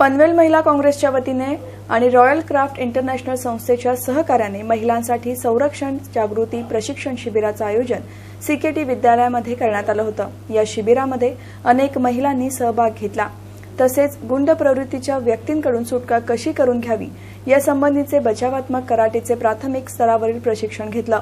पनवेल महिला काँग्रेसच्या वतीने आणि रॉयल क्राफ्ट इंटरनॅशनल संस्थेच्या सहकार्याने महिलांसाठी संरक्षण जागृती प्रशिक्षण शिबिराचं आयोजन सीकेटी विद्यालयामध्ये करण्यात आलं होतं। या शिबिरामध्ये अनेक महिलांनी सहभाग घेतला। तसेच गुंड प्रवृत्तीच्या व्यक्तींकडून सुटका कशी करून घ्यावी यासंबंधीचे बचावात्मक कराटेचे प्राथमिक स्तरावरील प्रशिक्षण घेतलं।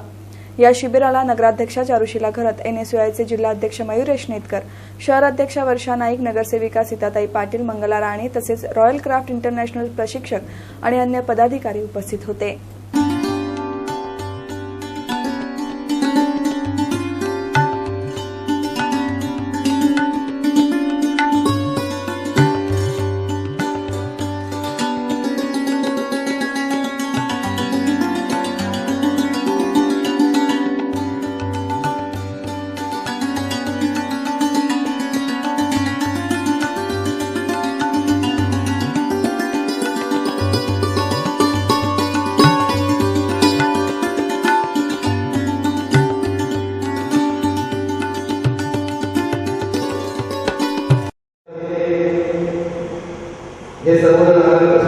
या शिबिराला नगराध्यक्षा चारुशीला घरत, एनएसयूआयचे जिल्हाध्यक्ष मयुरेश नेतकर, शहराध्यक्षा वर्षा नाईक, नगरसेविका सीताताई पाटील, मंगला राणे तसेच रॉयल क्राफ्ट इंटरनॅशनल प्रशिक्षक आणि अन्य पदाधिकारी उपस्थित होते। हे सर्व